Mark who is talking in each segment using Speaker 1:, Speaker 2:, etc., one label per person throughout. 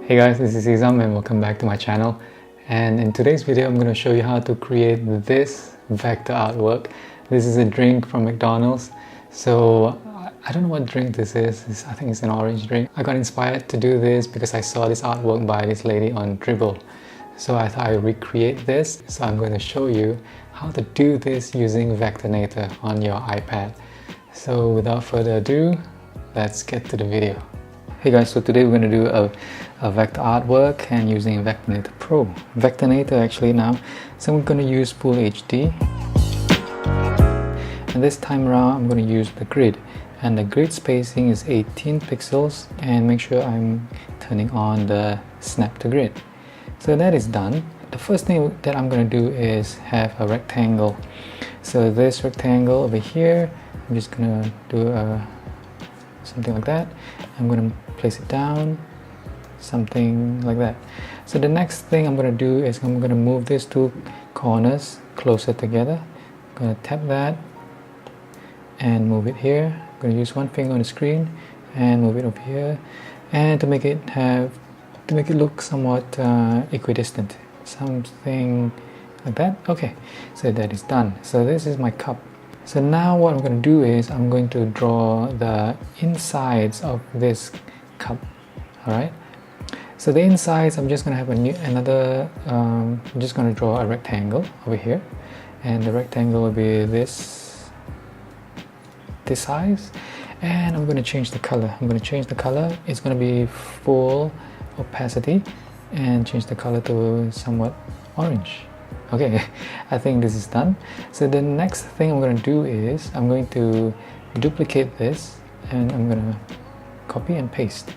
Speaker 1: Hey guys, this is Izam and welcome back to my channel. And in today's video, I'm going to show you how to create this vector artwork. This is a drink from McDonald's. So I don't know what drink this is. I think it's an orange drink. I got inspired to do this because I saw this artwork by this lady on Dribble. So I thought I'd recreate this. So I'm going to show you how to do this using Vectornator on your iPad. So without further ado, let's get to the video. Hey guys, so today we're going to do a vector artwork and using Vectornator Pro. Vectornator actually now, so I'm going to use Full HD. And this time around I'm going to use the grid. And the grid spacing is 18 pixels and make sure I'm turning on the snap to grid. So that is done. The first thing that I'm going to do is have a rectangle. So this rectangle over here, I'm just going to do something like that. I'm going to place it down, something like that. So the next thing I'm going to do is I'm going to move these two corners closer together. I'm going to tap that and move it here. I'm going to use one finger on the screen and move it over here, and to make it look somewhat equidistant, something like that. Okay, so that is done. So this is my cup. So now what I'm going to do is I'm going to draw the insides of this cup. Alright, so the insides, I'm just going to have I'm just going to draw a rectangle over here, and the rectangle will be this size, and I'm going to change the color. It's going to be full opacity and change the color to somewhat orange. Okay, I think this is done. So the next thing I'm going to do is I'm going to duplicate this and I'm going to copy and paste.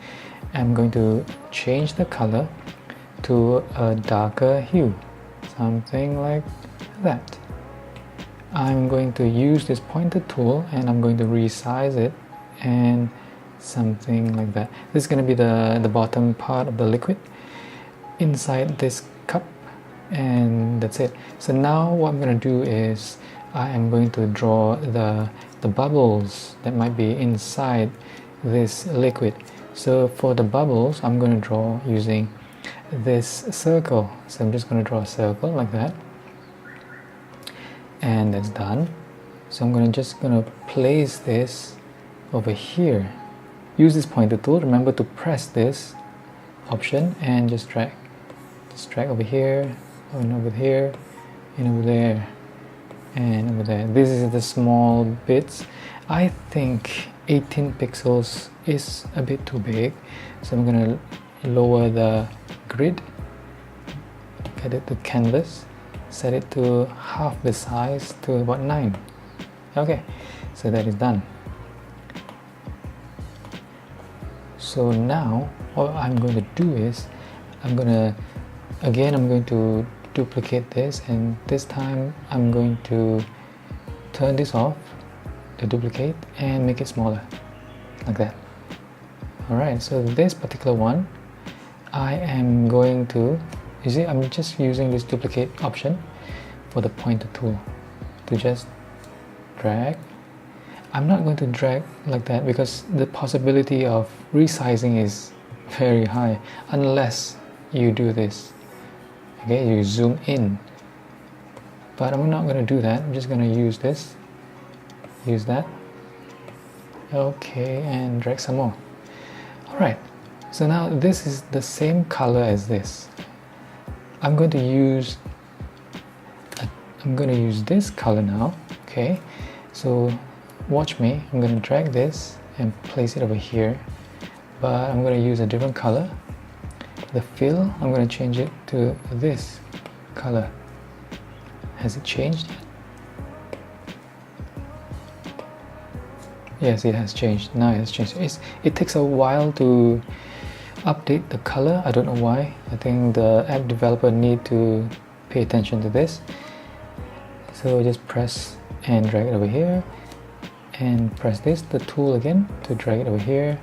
Speaker 1: I'm going to change the color to a darker hue, something like that. I'm going to use this pointer tool and I'm going to resize it and something like that. This is going to be the bottom part of the liquid inside this cup. And that's it. So now what I'm going to do is I am going to draw the bubbles that might be inside this liquid. So for the bubbles, I'm going to draw using this circle. So I'm just going to draw a circle like that, and that's done. So I'm just going to place this over here. Use this pointer tool. Remember to press this option and just drag over here, and over here, and over there, and over there. This is the small bits. I think 18 pixels is a bit too big, so I'm going to lower the grid, get it to canvas, set it to half the size to about 9. Okay, so that is done. So now what I'm going to do is I'm going to duplicate this, and this time I'm going to turn this off, the duplicate, and make it smaller like that. Alright, so this particular one I am going to, you see, I'm just using this duplicate option for the pointer tool to just drag. I'm not going to drag like that because the possibility of resizing is very high unless you do this. Okay, you zoom in, but I'm not going to do that. I'm just going to use this, use that. Okay, and drag some more. Alright, so now this is the same color as this. I'm going to use this color now. Okay, so watch me. I'm going to drag this and place it over here, but I'm going to use a different color. The fill, I'm going to change it to this color. Has it changed yet? Yes, it has changed. Now it has changed. It takes a while to update the color. I don't know why. I think the app developer need to pay attention to this. So just press and drag it over here, and press the tool again to drag it over here,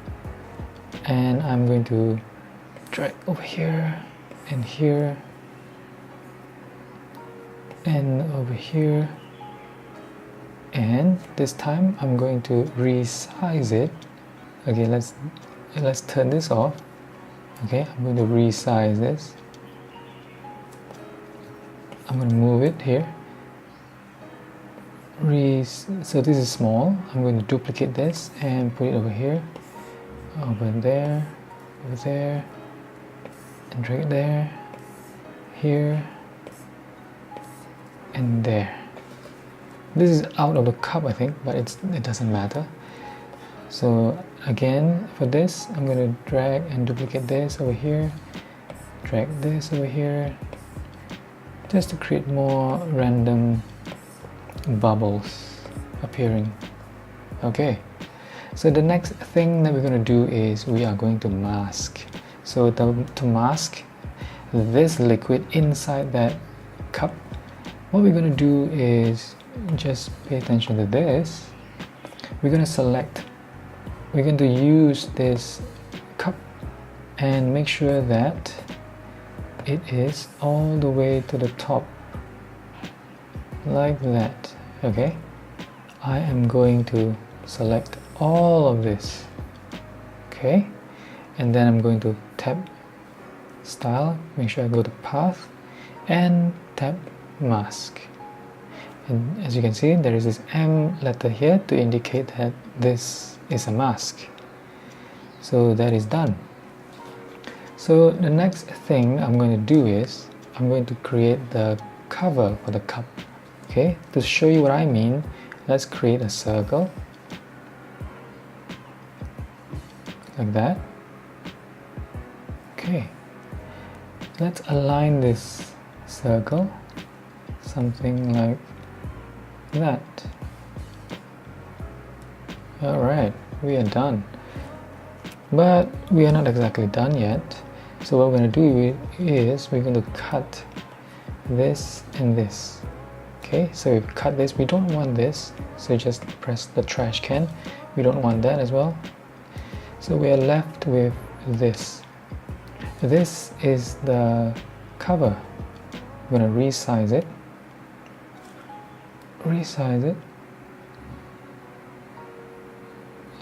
Speaker 1: and I'm going to drag over here and here and over here, and this time I'm going to resize it. Okay, let's turn this off Okay, I'm going to resize this. I'm going to move it here. So this is small. I'm going to duplicate this and put it over here, over there, and drag it there, here, and there. This is out of the cup, I think, but it doesn't matter. So again, for this, I'm going to drag and duplicate this over here, drag this over here, just to create more random bubbles appearing. Okay, so the next thing that we're going to do is we are going to mask. So to mask this liquid inside that cup, what we're going to do is just pay attention to this. We're going to use this cup and make sure that it is all the way to the top, like that. Okay, I am going to select all of this. Okay, and then I'm going to tap style, make sure I go to path and tap mask. And as you can see, there is this M letter here to indicate that this is a mask. So that is done. So the next thing I'm going to do is I'm going to create the cover for the cup. Okay, to show you what I mean, let's create a circle like that. Okay, let's align this circle something like that. Alright, we are done, but we are not exactly done yet. So what we're going to do is we're going to cut this and this. Okay, so we've cut this. We don't want this, so just press the trash can. We don't want that as well. So we are left with this. This is the cover. I'm going to resize it.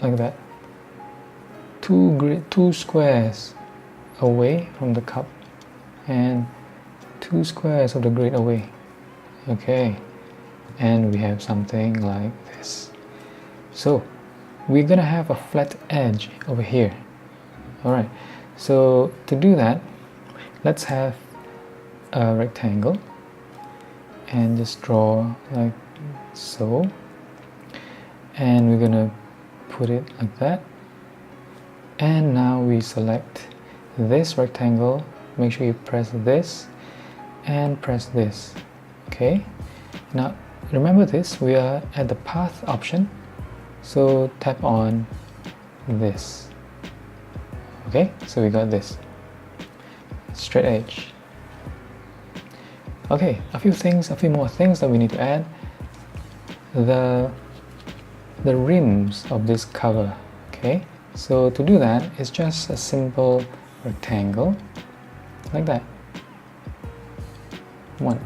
Speaker 1: Like that. Two squares away from the cup and 2 squares of the grid away. Okay, and we have something like this. So we're gonna have a flat edge over here. Alright, so to do that, let's have a rectangle and just draw like so, and we're gonna put it like that. And now we select this rectangle, make sure you press this and press this. Okay, now remember this, we are at the path option, so tap on this. Okay, so we got this straight edge. Okay, a few more things that we need to add. The rims of this cover. Okay, so to do that, it's just a simple rectangle like that. One.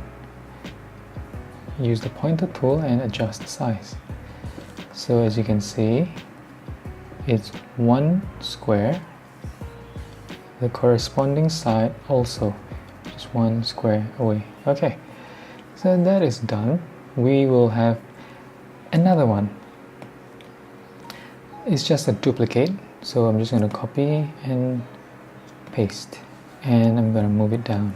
Speaker 1: Use the pointer tool and adjust the size. So as you can see, it's 1 square. The corresponding side also just 1 square away. Okay, so that is done. We will have another one. It's just a duplicate, so I'm just going to copy and paste, and I'm going to move it down,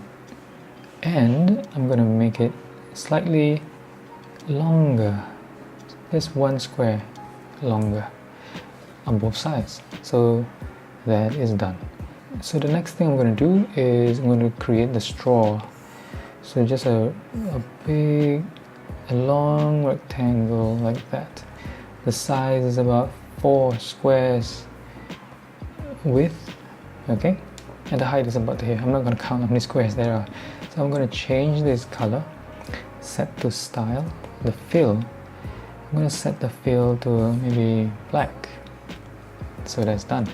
Speaker 1: and I'm going to make it slightly longer, just 1 square longer on both sides. So that is done. So the next thing I'm going to do is I'm going to create the straw. So just a long rectangle like that. The size is about 4 squares width. Okay, and the height is about here. I'm not going to count how many squares there are. So I'm going to change this color, set to style, the fill. I'm going to set the fill to maybe black. So that's done.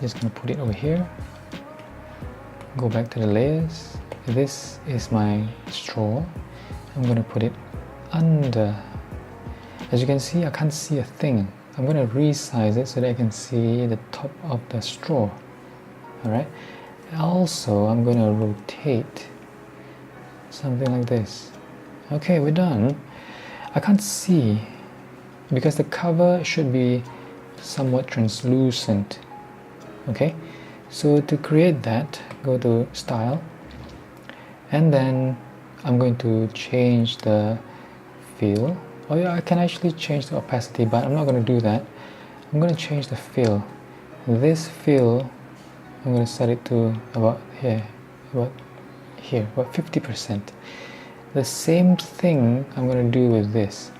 Speaker 1: Just going to put it over here. Go back to the layers. This is my straw. I'm going to put it under. As you can see, I can't see a thing. I'm going to resize it so that I can see the top of the straw. Alright, also I'm going to rotate something like this. Okay, we're done. I can't see because the cover should be somewhat translucent. Okay, so to create that, go to Style, and then I'm going to change the fill. Oh yeah, I can actually change the opacity, but I'm not going to do that. I'm going to change the fill. This fill, I'm going to set it to about here, about 50%. The same thing I'm going to do with this.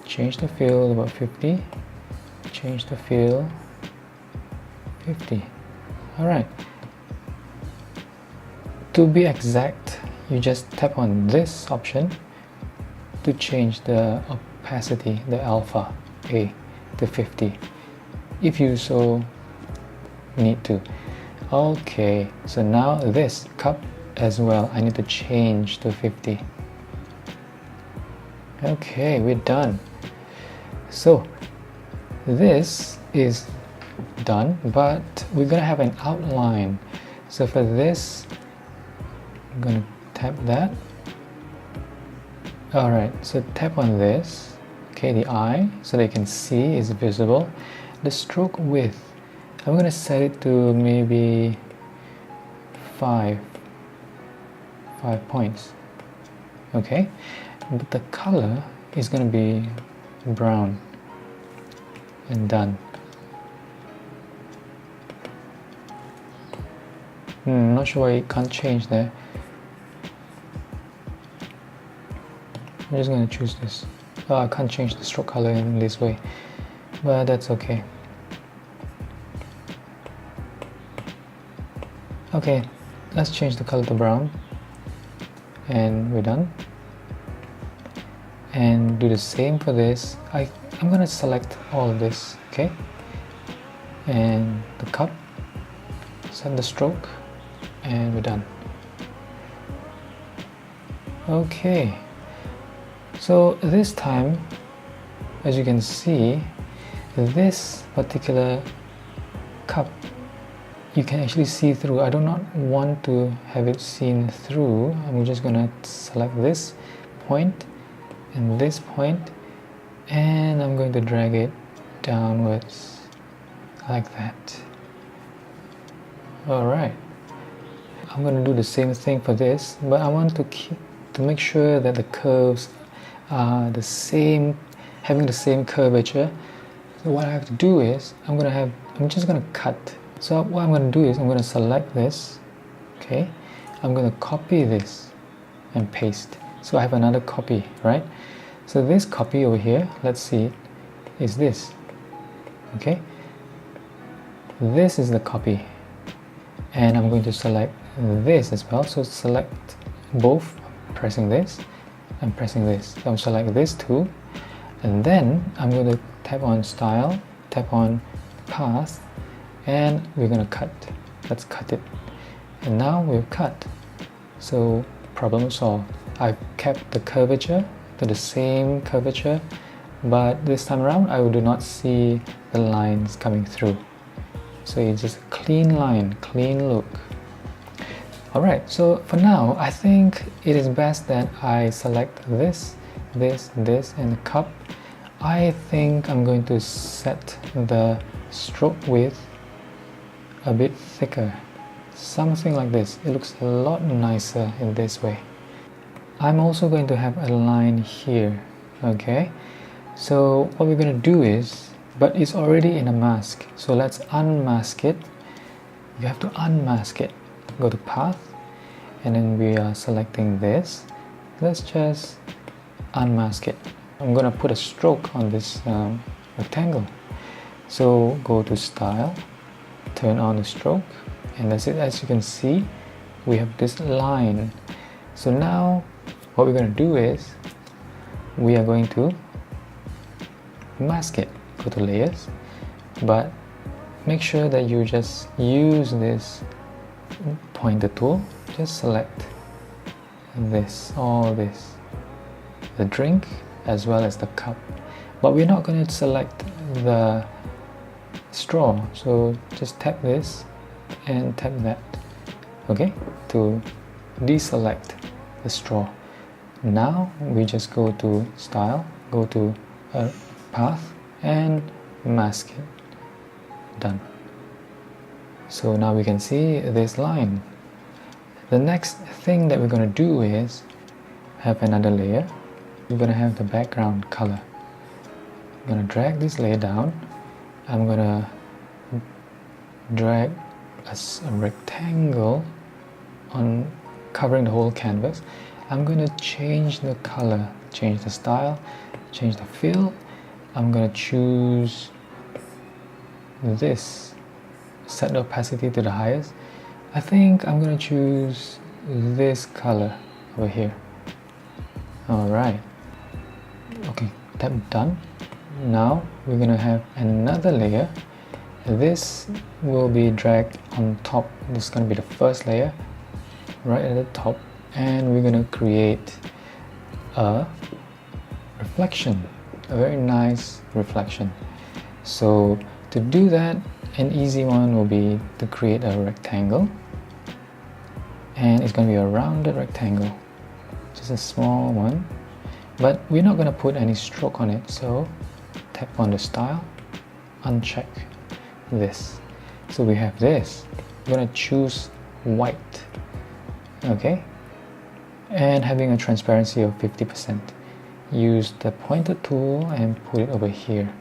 Speaker 1: Change the fill about 50, change the fill 50. Alright, to be exact, you just tap on this option to change the opacity, the alpha A, to 50 if you so need to. Okay, so now this cup as well, I need to change to 50. Okay, we're done. So this is done, but we're gonna have an outline. So for this, I'm gonna tap that. Alright, so tap on this. Okay, the eye, so they can see is visible. The stroke width, I'm gonna set it to maybe 5 points. Okay, but the color is gonna be brown. And done. Not sure why it can't change there. I'm just going to choose this. Oh, I can't change the stroke color in this way, but that's okay. Okay, let's change the color to brown, and we're done. And do the same for this. I'm going to select all of this, okay? And the cup, set the stroke, and we're done. Okay, so this time, as you can see, this particular cup, you can actually see through. I do not want to have it seen through. I'm just going to select this point and this point, and I'm going to drag it downwards like that. Alright, I'm going to do the same thing for this, but I want to make sure that the curves are the same, having the same curvature. So what I have to do is I'm just going to cut. So what I'm going to do is I'm going to select this, okay? I'm going to copy this and paste. So I have another copy, right? So this copy over here, let's see, is this, okay? This is the copy, and I'm going to select this as well. So select both, pressing this and pressing this. So I'm select this too, and then I'm going to tap on Style, tap on Path, and we're going to cut. Let's cut it, and now we've cut. So problem solved. I've kept the curvature to the same curvature, but this time around I do not see the lines coming through. So it's just a clean line, clean look. Alright, so for now I think it is best that I select this, this, this, and the cup. I think I'm going to set the stroke width a bit thicker, something like this. It looks a lot nicer in this way. I'm also going to have a line here, okay? So what we're going to do is, but it's already in a mask, so let's unmask it. You have to unmask it. Go to Path, and then we are selecting this. Let's just unmask it. I'm going to put a stroke on this rectangle. So go to Style, turn on the stroke, and that's it. As you can see, we have this line. So now what we're going to do is we are going to mask it. Go to Layers, but make sure that you just use this pointer tool. Just select this, all this, the drink as well as the cup, but we're not going to select the straw. So just tap this and tap that, okay, to deselect the straw. Now we just go to style, go to path and mask it. Done. So now we can see this line. The next thing that we're going to do is have another layer. We're going to have the background color. I'm going to drag this layer down. I'm going to drag a rectangle on covering the whole canvas. I'm going to change the color, change the style, change the fill. I'm going to choose this, set the opacity to the highest. I think I'm going to choose this color over here. Alright, okay, tap done. Now we're going to have another layer. This will be dragged on top. This is going to be the first layer right at the top, and we're going to create a reflection, a very nice reflection. So to do that, an easy one will be to create a rectangle, and it's going to be a rounded rectangle, just a small one, but we're not going to put any stroke on it. So tap on the style, uncheck this. So we have this. We're going to choose white, okay, and having a transparency of 50%. Use the pointer tool and put it over here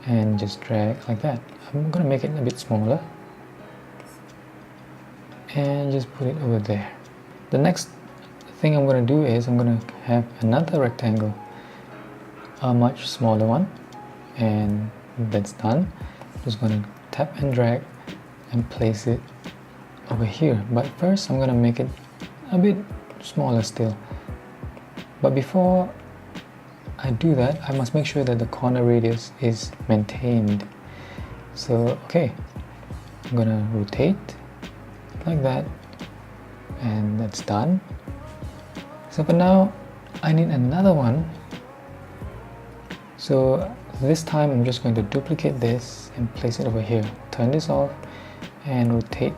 Speaker 1: and just drag like that. I'm going to make it a bit smaller and just put it over there. The next thing I'm going to do is I'm going to have another rectangle, a much smaller one, and that's done. Just going to tap and drag and place it over here. But first I'm going to make it a bit smaller still. But before I do that, I must make sure that the corner radius is maintained. So okay, I'm going to rotate like that, and that's done. So for now I need another one. So this time I'm just going to duplicate this and place it over here. Turn this off and rotate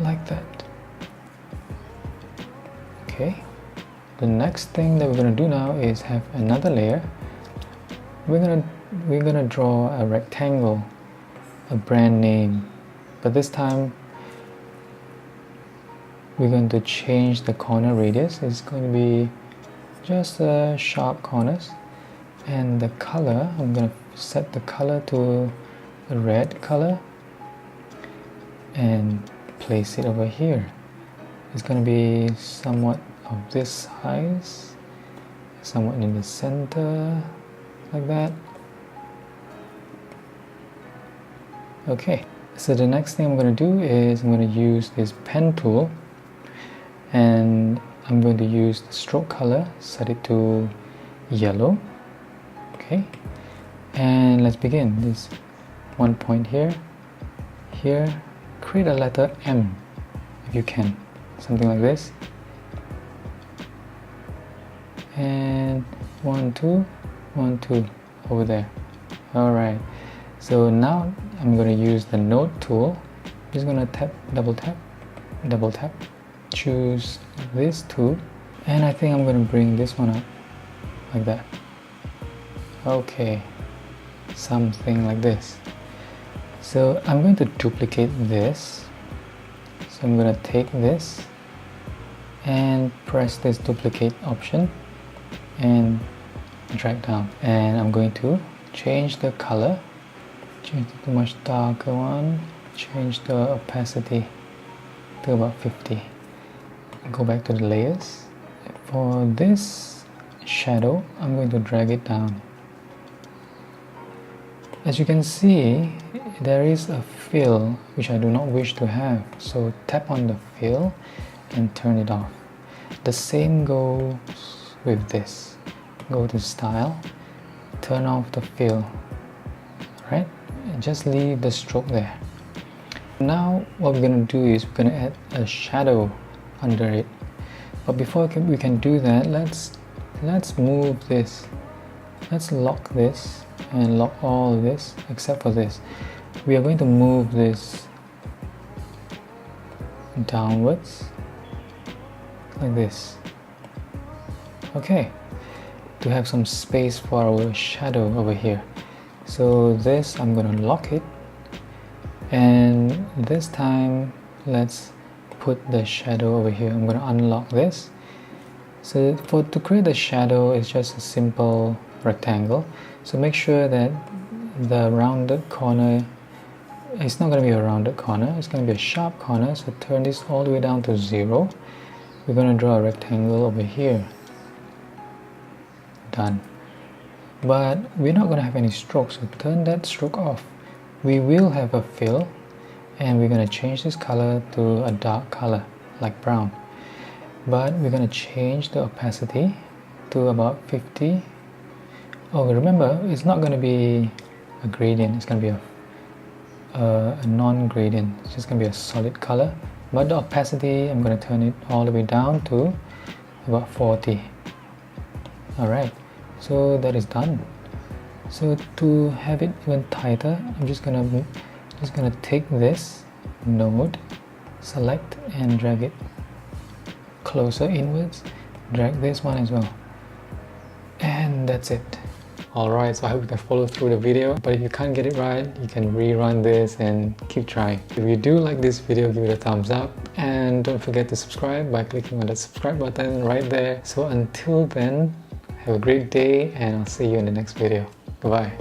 Speaker 1: like that. Okay. The next thing that we're going to do now is have another layer. We're gonna draw a rectangle, a brand name, but this time we're going to change the corner radius. It's going to be just sharp corners. And the color, I'm going to set the color to a red color and place it over here. It's going to be somewhat of this size, somewhat in the center, like that. Okay, so the next thing I'm going to do is I'm going to use this pen tool, and I'm going to use the stroke color, set it to yellow. Okay, and let's begin. This one point here, create a letter M if you can, something like this, and 1 2 1 2 over there. Alright, so now I'm going to use the node tool. I'm just going to tap, double tap, choose this two, and I think I'm going to bring this one up like that. Okay, something like this. So I'm going to duplicate this. So I'm going to take this and press this duplicate option and drag down, and I'm going to change the color, change it to a much darker one, change the opacity to about 50. Go back to the layers. For this shadow, I'm going to drag it down. As you can see, there is a fill which I do not wish to have, so tap on the fill and turn it off. The same goes with this. Go to style, turn off the fill, right? And just leave the stroke there. Now what we're going to do is we're going to add a shadow under it. But before we can do that, let's move this. Let's lock this and lock all of this except for this. We are going to move this downwards like this. Okay, to have some space for our shadow over here. So this, I'm gonna lock it, and this time let's put the shadow over here. I'm gonna unlock this. So to create the shadow, it's just a simple rectangle. So make sure that the rounded corner, it's not going to be a rounded corner, it's going to be a sharp corner. So turn this all the way down to 0. We're going to draw a rectangle over here. Done. But we're not going to have any strokes, so turn that stroke off. We will have a fill, and we're going to change this color to a dark color like brown. But we're going to change the opacity to about 50. Oh, remember, it's not going to be a gradient, it's going to be a non-gradient. It's just going to be a solid color. But the opacity, I'm going to turn it all the way down to about 40. Alright, so that is done. So to have it even tighter, I'm just gonna take this node, select and drag it closer inwards, drag this one as well, and that's it. Alright, so I hope you can follow through the video, but if you can't get it right, you can rerun this and keep trying. If you do like this video, give it a thumbs up, and don't forget to subscribe by clicking on the subscribe button right there. So until then, have a great day, and I'll see you in the next video. Goodbye.